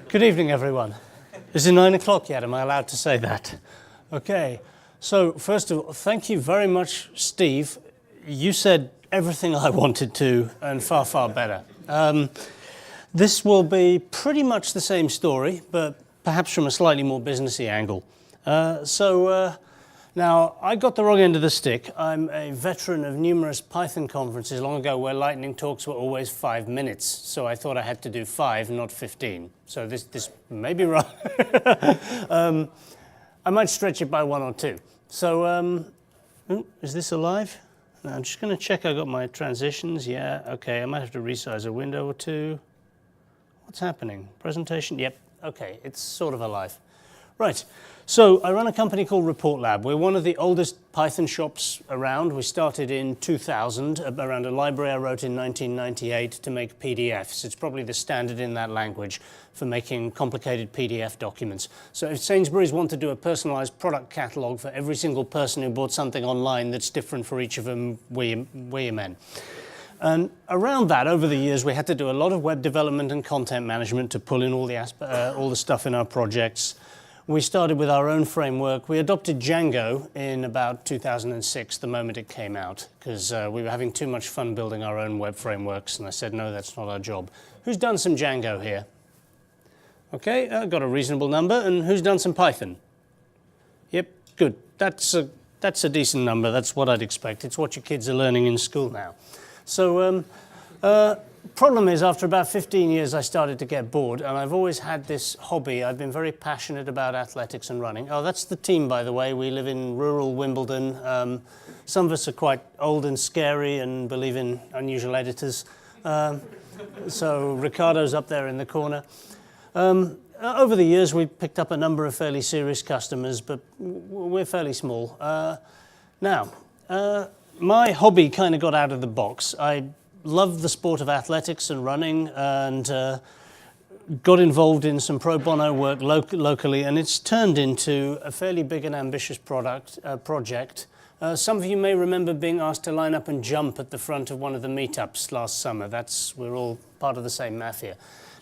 Good evening, everyone. Is it 9 o'clock yet? Am I allowed to say that? Okay. So, first of all, thank you very much, Steve. You said everything I wanted to, and far, far better. This will be pretty much the same story, but perhaps from a slightly more businessy angle. Now, I got the wrong end of the stick. I'm a veteran of numerous Python conferences long ago where lightning talks were always 5 minutes. So I thought I had to do 5, not 15. So this may be wrong. I might stretch it by 1 or 2. So, is this alive? No, I'm just going to check I got my transitions. Yeah, okay. I might have to resize a window or 2. What's happening? Presentation? Yep. Okay, it's sort of alive. Right, so I run a company called Report Lab. We're one of the oldest Python shops around. We started in 2000 around a library I wrote in 1998 to make PDFs. It's probably the standard in that language for making complicated PDF documents. So if Sainsbury's want to do a personalized product catalog for every single person who bought something online that's different for each of them, we're men. And around that, over the years, we had to do a lot of web development and content management to pull in all the stuff in our projects. We started with our own framework. We adopted Django in about 2006, the moment it came out, because we were having too much fun building our own web frameworks, and I said, no, that's not our job. Who's done some Django here? Okay, got a reasonable number. And who's done some Python? Yep, good. That's a decent number. That's what I'd expect. It's what your kids are learning in school now. So, problem is, after about 15 years, I started to get bored, and I've always had this hobby. I've been very passionate about athletics and running. Oh, that's the team, by the way. We live in rural Wimbledon. Some of us are quite old and scary and believe in unusual editors. So Ricardo's up there in the corner. Over the years, we've picked up a number of fairly serious customers, but we're fairly small. Now, my hobby kind of got out of the box. I loved the sport of athletics and running, and got involved in some pro bono work locally, and it's turned into a fairly big and ambitious project. Some of you may remember being asked to line up and jump at the front of one of the meetups last summer. We're all part of the same mafia.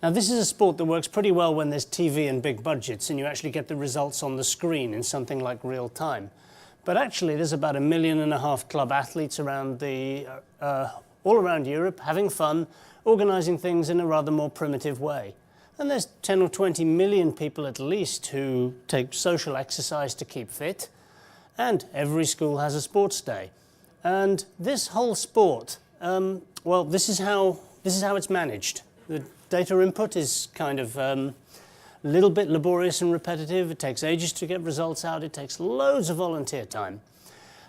Now, this is a sport that works pretty well when there's TV and big budgets, and you actually get the results on the screen in something like real time. But actually, there's about 1.5 million club athletes around all around Europe, having fun, organizing things in a rather more primitive way. And there's 10 or 20 million people at least who take social exercise to keep fit. And every school has a sports day. And this whole sport, well, this is how it's managed. The data input is kind of a little bit laborious and repetitive. It takes ages to get results out. It takes loads of volunteer time.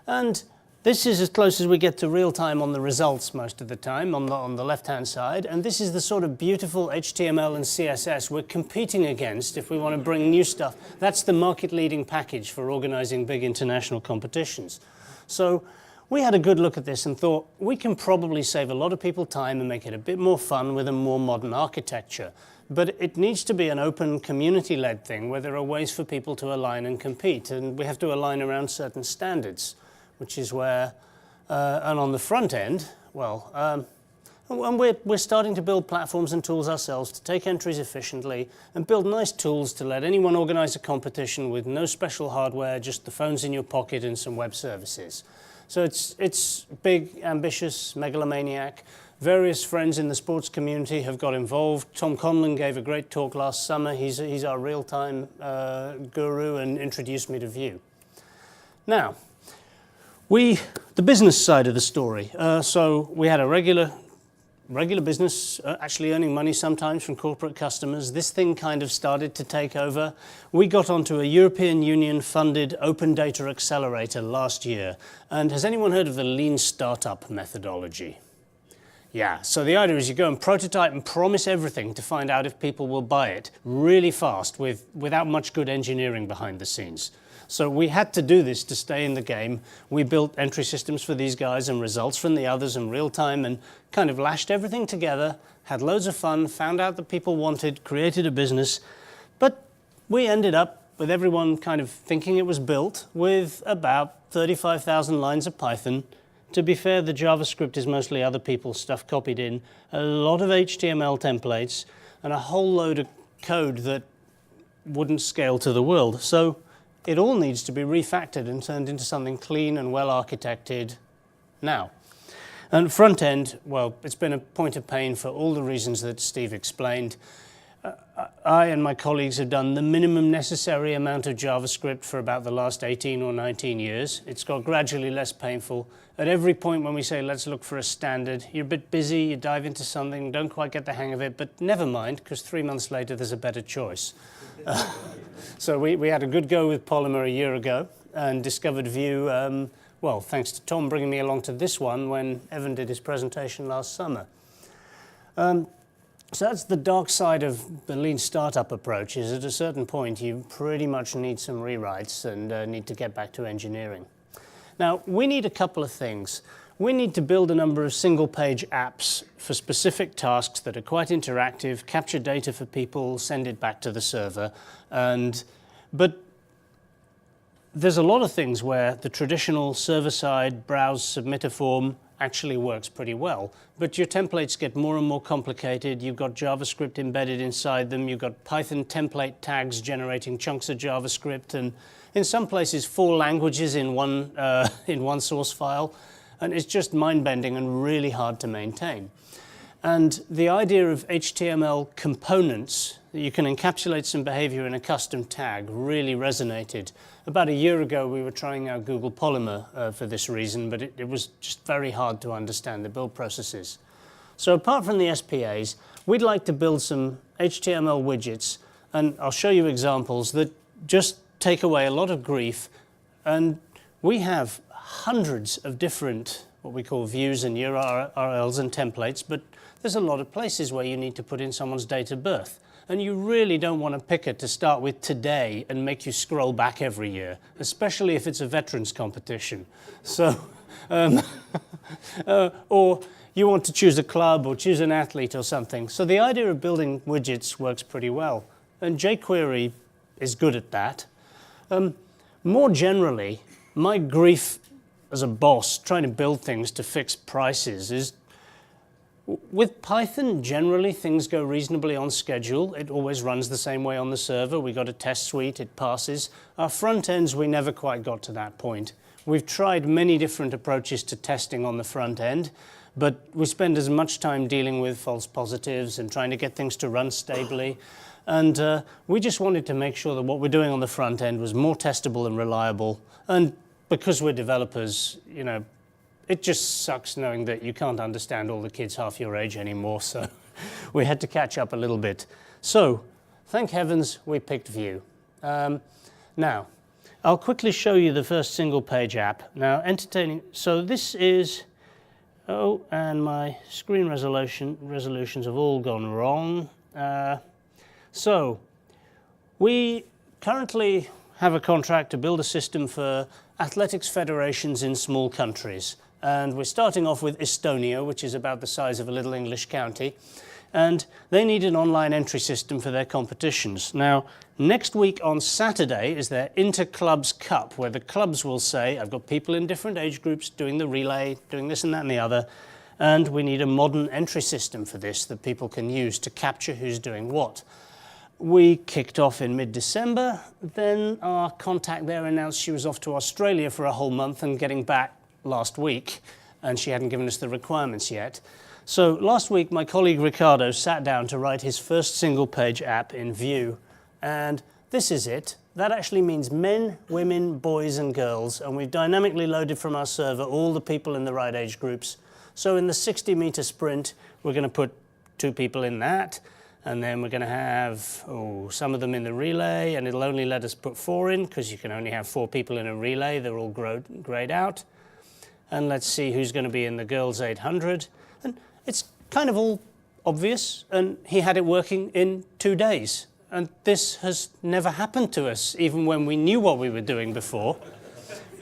And this is as close as we get to real time on the results most of the time on the left-hand side. And this is the sort of beautiful HTML and CSS we're competing against if we want to bring new stuff. That's the market-leading package for organizing big international competitions. So we had a good look at this and thought we can probably save a lot of people time and make it a bit more fun with a more modern architecture. But it needs to be an open, community-led thing where there are ways for people to align and compete. And we have to align around certain standards, which is where, and on the front end, well, and we're starting to build platforms and tools ourselves to take entries efficiently and build nice tools to let anyone organize a competition with no special hardware, just the phones in your pocket and some web services. So it's big, ambitious, megalomaniac. Various friends in the sports community have got involved. Tom Conlon gave a great talk last summer. He's our real-time guru and introduced me to Vue. Now, the business side of the story. So we had a regular business, actually earning money sometimes from corporate customers. This thing kind of started to take over. We got onto a European Union funded open data accelerator last year. And has anyone heard of the lean startup methodology? Yeah, so the idea is you go and prototype and promise everything to find out if people will buy it really fast without much good engineering behind the scenes. So we had to do this to stay in the game. We built entry systems for these guys and results from the others in real time and kind of lashed everything together, had loads of fun, found out that people wanted, created a business. But we ended up with everyone kind of thinking it was built with about 35,000 lines of Python. To be fair, the JavaScript is mostly other people's stuff copied in, a lot of HTML templates, and a whole load of code that wouldn't scale to the world. So it all needs to be refactored and turned into something clean and well architected now. And front end, well, it's been a point of pain for all the reasons that Steve explained. I and my colleagues have done the minimum necessary amount of JavaScript for about the last 18 or 19 years. It's got gradually less painful. At every point when we say, let's look for a standard, you're a bit busy, you dive into something, don't quite get the hang of it, but never mind, because 3 months later there's a better choice. So we had a good go with Polymer a year ago and discovered Vue, well, thanks to Tom bringing me along to this one when Evan did his presentation last summer. So that's the dark side of the lean startup approach, is at a certain point you pretty much need some rewrites and need to get back to engineering. Now, we need a couple of things. We need to build a number of single-page apps for specific tasks that are quite interactive, capture data for people, send it back to the server. But there's a lot of things where the traditional server-side browse, submit a form actually works pretty well. But your templates get more and more complicated. You've got JavaScript embedded inside them. You've got Python template tags generating chunks of JavaScript, and in some places 4 languages in one source file. And it's just mind-bending and really hard to maintain. And the idea of HTML components, that you can encapsulate some behavior in a custom tag, really resonated. About a year ago, we were trying out Google Polymer for this reason, but it was just very hard to understand the build processes. So apart from the SPAs, we'd like to build some HTML widgets, and I'll show you examples that just take away a lot of grief. And we have hundreds of different, what we call views and URLs and templates, but there's a lot of places where you need to put in someone's date of birth. And you really don't want a picker to start with today and make you scroll back every year, especially if it's a veterans competition. So, or you want to choose a club or choose an athlete or something. So the idea of building widgets works pretty well. And jQuery is good at that. More generally, my grief as a boss trying to build things to fix prices is, with Python, generally things go reasonably on schedule. It always runs the same way on the server. We got a test suite, it passes. Our front ends, we never quite got to that point. We've tried many different approaches to testing on the front end, but we spend as much time dealing with false positives and trying to get things to run stably. And we just wanted to make sure that what we're doing on the front end was more testable and reliable. And because we're developers, you know, it just sucks knowing that you can't understand all the kids half your age anymore, so we had to catch up a little bit. So, thank heavens we picked Vue. Now, I'll quickly show you the first single-page app. Now, entertaining, so this is, oh, and my screen resolutions have all gone wrong. So, we currently have a contract to build a system for athletics federations in small countries. And we're starting off with Estonia, which is about the size of a little English county. And they need an online entry system for their competitions. Now, next week on Saturday is their Inter-Clubs Cup, where the clubs will say, I've got people in different age groups doing the relay, doing this and that and the other, and we need a modern entry system for this that people can use to capture who's doing what. We kicked off in mid-December. Then our contact there announced she was off to Australia for a whole month and getting back last week, and she hadn't given us the requirements yet. So last week, my colleague Ricardo sat down to write his first single-page app in Vue, and this is it. That actually means men, women, boys, and girls, and we've dynamically loaded from our server all the people in the right age groups. So in the 60-meter sprint, we're going to put 2 people in that, and then we're going to have some of them in the relay, and it'll only let us put 4 in, because you can only have 4 people in a relay. They're all grayed out. And let's see who's going to be in the girls 800. And it's kind of all obvious, and he had it working in 2 days. And this has never happened to us, even when we knew what we were doing before.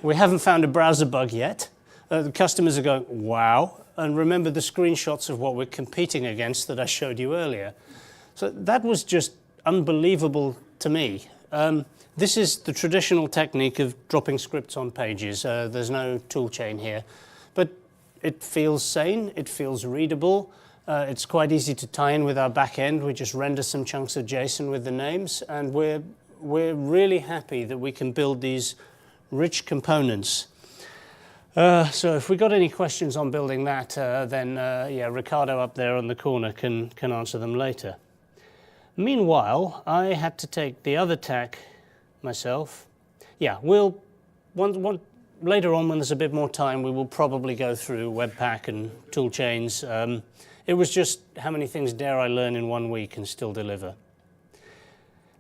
We haven't found a browser bug yet. The customers are going, wow. And remember the screenshots of what we're competing against that I showed you earlier. So that was just unbelievable to me. This is the traditional technique of dropping scripts on pages. There's no tool chain here. But it feels sane, it feels readable, It's quite easy to tie in with our back end. We just render some chunks of JSON with the names, and we're really happy that we can build these rich components. So if we got any questions on building that, then yeah, Ricardo up there on the corner can answer them later. Meanwhile, I had to take the other tack myself. Yeah, we'll later on when there's a bit more time, we will probably go through Webpack and tool chains. It was just how many things dare I learn in 1 week and still deliver.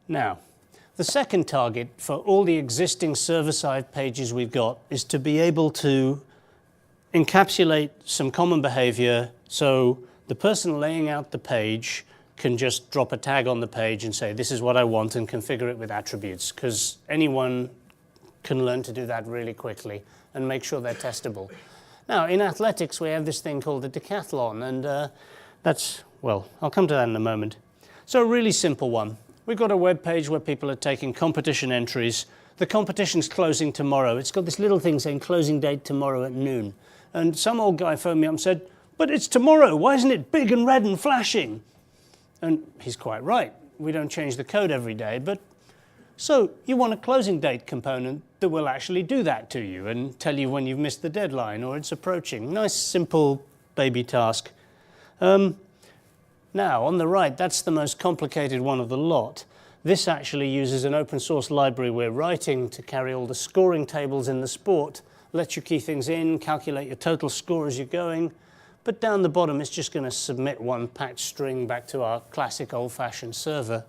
Now, the second target for all the existing server-side pages we've got is to be able to encapsulate some common behavior so the person laying out the page can just drop a tag on the page and say, this is what I want, and configure it with attributes, because anyone can learn to do that really quickly and make sure they're testable. Now, in athletics, we have this thing called the decathlon, and that's, well, I'll come to that in a moment. So a really simple one. We've got a web page where people are taking competition entries. The competition's closing tomorrow. It's got this little thing saying closing date tomorrow at noon. And some old guy phoned me up and said, but it's tomorrow. Why isn't it big and red and flashing? And he's quite right. We don't change the code every day, but so you want a closing date component that will actually do that to you and tell you when you've missed the deadline or it's approaching. Nice, simple baby task. Now, on the right, that's the most complicated one of the lot. This actually uses an open source library we're writing to carry all the scoring tables in the sport, let you key things in, calculate your total score as you're going. But down the bottom, it's just going to submit one packed string back to our classic old-fashioned server.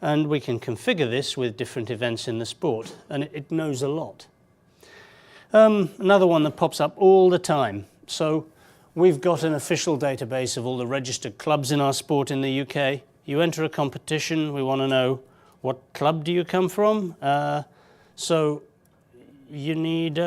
And we can configure this with different events in the sport, and it knows a lot. Another one that pops up all the time. So we've got an official database of all the registered clubs in our sport in the UK. You enter a competition, we want to know what club do you come from. So you need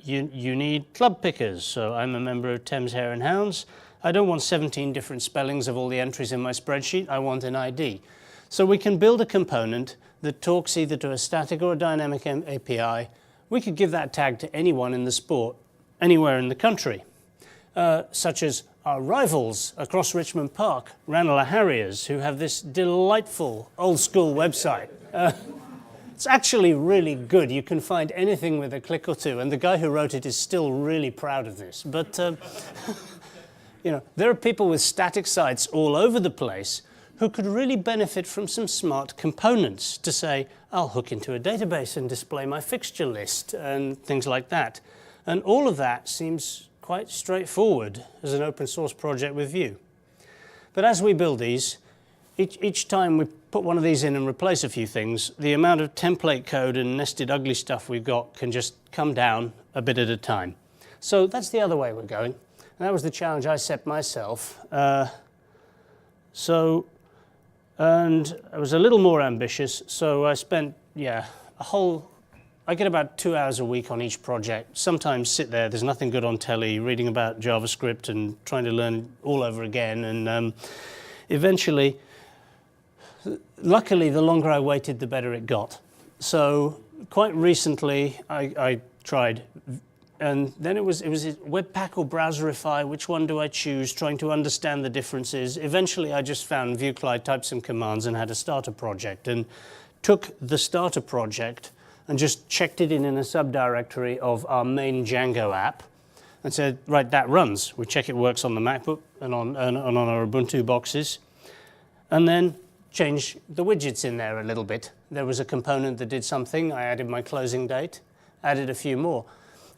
you need club pickers. So I'm a member of Thames Hare and Hounds. I don't want 17 different spellings of all the entries in my spreadsheet. I want an ID. So we can build a component that talks either to a static or a dynamic API. We could give that tag to anyone in the sport, anywhere in the country, such as our rivals across Richmond Park, Ranelagh Harriers, who have this delightful old-school website. It's actually really good. You can find anything with a click or two, and the guy who wrote it is still really proud of this. But you know, there are people with static sites all over the place who could really benefit from some smart components to say, I'll hook into a database and display my fixture list and things like that. And all of that seems quite straightforward as an open source project with Vue. But as we build these, each time we put one of these in and replace a few things, the amount of template code and nested ugly stuff we've got can just come down a bit at a time. So that's the other way we're going. And that was the challenge I set myself. And I was a little more ambitious, so I spent, I get about 2 hours a week on each project. Sometimes sit there's nothing good on telly, reading about JavaScript and trying to learn all over again. And eventually, luckily, the longer I waited, the better it got. So quite recently, I tried, and then it was Webpack or Browserify, which one do I choose, trying to understand the differences. Eventually, I just found Vueclide, typed some commands, and had a starter project, and took the starter project and just checked it in a subdirectory of our main Django app and said, right, that runs. We check it works on the MacBook and on our Ubuntu boxes. And then change the widgets in there a little bit. There was a component that did something. I added my closing date, added a few more.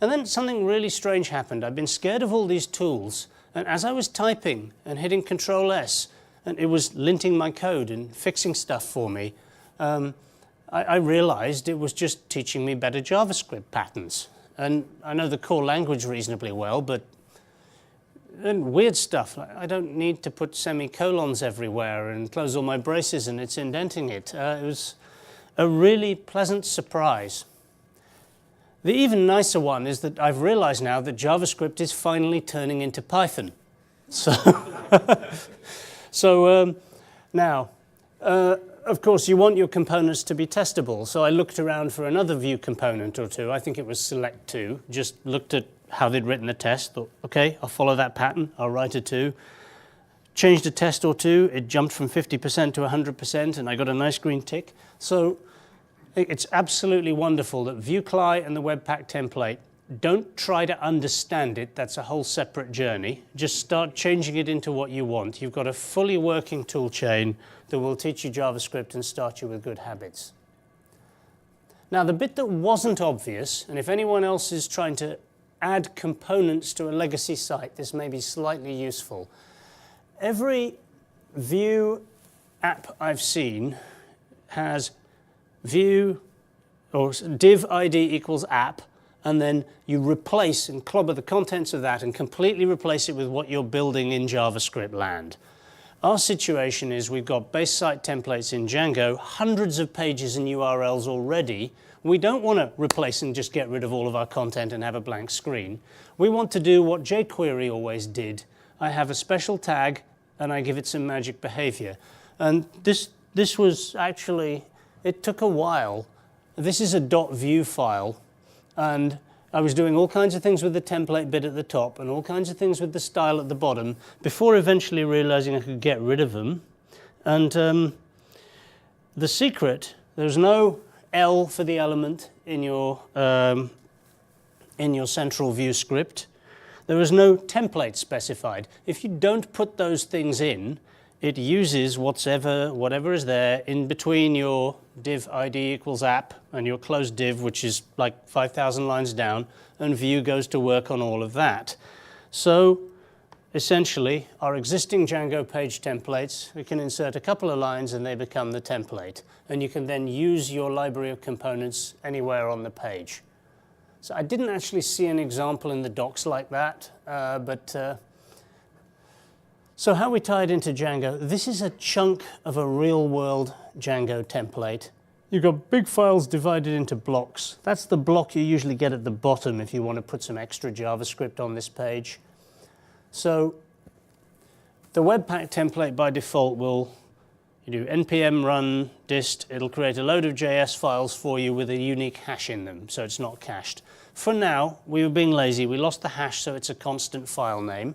And then something really strange happened. I'd been scared of all these tools. And as I was typing and hitting Control S, and it was linting my code and fixing stuff for me, I realized it was just teaching me better JavaScript patterns. And I know the core language reasonably well, but and weird stuff. I don't need to put semicolons everywhere and close all my braces and it's indenting it. It was a really pleasant surprise. The even nicer one is that I've realized now that JavaScript is finally turning into Python. So, now, of course, you want your components to be testable. So I looked around for another Vue component or two. I think it was Select2. Just looked at how they'd written the test. Thought, okay, I'll follow that pattern. I'll write a 2. Changed a test or two. It jumped from 50% to 100%, and I got a nice green tick. So it's absolutely wonderful that Vue CLI and the Webpack template, don't try to understand it. That's a whole separate journey. Just start changing it into what you want. You've got a fully working tool chain that will teach you JavaScript and start you with good habits. Now, the bit that wasn't obvious, and if anyone else is trying to add components to a legacy site, this may be slightly useful. Every Vue app I've seen has Vue or div ID equals app, and then you replace and clobber the contents of that and completely replace it with what you're building in JavaScript land. Our situation is we've got base site templates in Django, hundreds of pages and URLs already. We don't want to replace and just get rid of all of our content and have a blank screen. We want to do what jQuery always did. I have a special tag and I give it some magic behavior. And this was actually, it took a while. This is a .vue file, and I was doing all kinds of things with the template bit at the top and all kinds of things with the style at the bottom before eventually realizing I could get rid of them. And the secret, there's no L for the element in your central Vue script. There is no template specified. If you don't put those things in, it uses whatever is there in between your div ID equals app and your closed div, which is like 5,000 lines down, and Vue goes to work on all of that. So essentially, our existing Django page templates, we can insert a couple of lines and they become the template. And you can then use your library of components anywhere on the page. So I didn't actually see an example in the docs like that, so how we tie it into Django, this is a chunk of a real-world Django template. You've got big files divided into blocks. That's the block you usually get at the bottom if you want to put some extra JavaScript on this page. So the Webpack template by default will, you do npm run dist, it'll create a load of JS files for you with a unique hash in them, so it's not cached. For now, we were being lazy. We lost the hash, so it's a constant file name.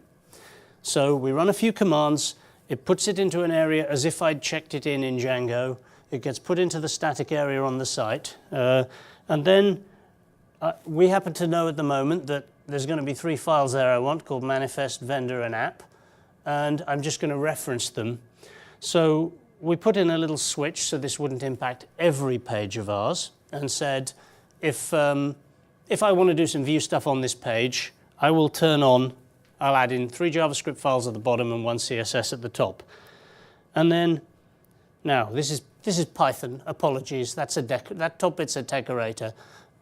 So we run a few commands, it puts it into an area as if I'd checked it in Django. It gets put into the static area on the site. And then we happen to know at the moment that there's going to be 3 files there I want called manifest, vendor, and app. And I'm just going to reference them. So we put in a little switch so this wouldn't impact every page of ours, and said, if I want to do some Vue stuff on this page, I will I'll add in 3 JavaScript files at the bottom and 1 CSS at the top. And then, now this is Python, apologies, that top bit's a decorator.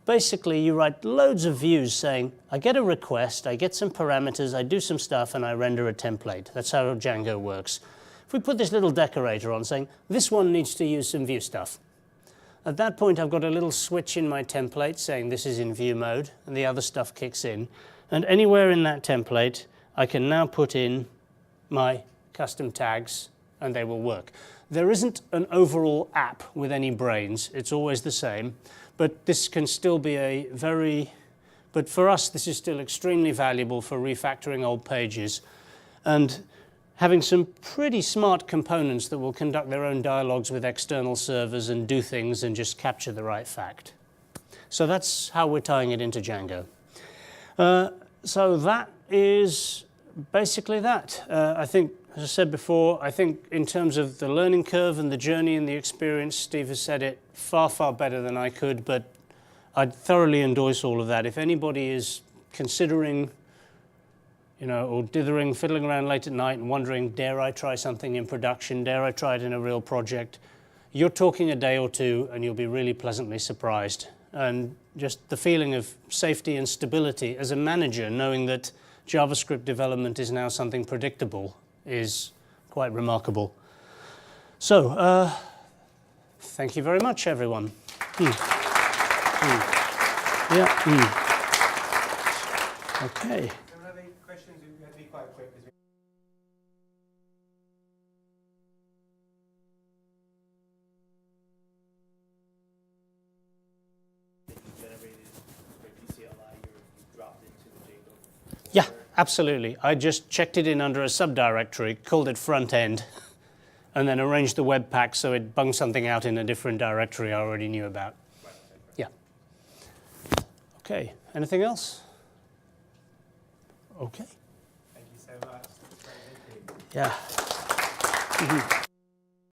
Basically, you write loads of views saying, I get a request, I get some parameters, I do some stuff, and I render a template. That's how Django works. If we put this little decorator on saying, this one needs to use some Vue stuff. At that point, I've got a little switch in my template saying this is in Vue mode, and the other stuff kicks in. And anywhere in that template, I can now put in my custom tags and they will work. There isn't an overall app with any brains. It's always the same. But this can still be but for us, this is still extremely valuable for refactoring old pages and having some pretty smart components that will conduct their own dialogues with external servers and do things and just capture the right fact. So that's how we're tying it into Django. So that is basically that. I think, as I said before, I think in terms of the learning curve and the journey and the experience, Steve has said it far, far better than I could, but I'd thoroughly endorse all of that. If anybody is considering, or dithering, fiddling around late at night and wondering, dare I try something in production? Dare I try it in a real project? You're talking a day or two and you'll be really pleasantly surprised. And just the feeling of safety and stability as a manager, knowing that JavaScript development is now something predictable, is quite remarkable. So, thank you very much, everyone. Yeah. Okay. If you have any questions, you have to be quite quick. That you generated by PCLI, you dropped into the Django Yeah, absolutely. I just checked it in under a subdirectory, called it front end, and then arranged the webpack so it bunged something out in a different directory I already knew about. Right, Yeah. Okay, anything else? Okay. Thank you so much. That's very good. Yeah.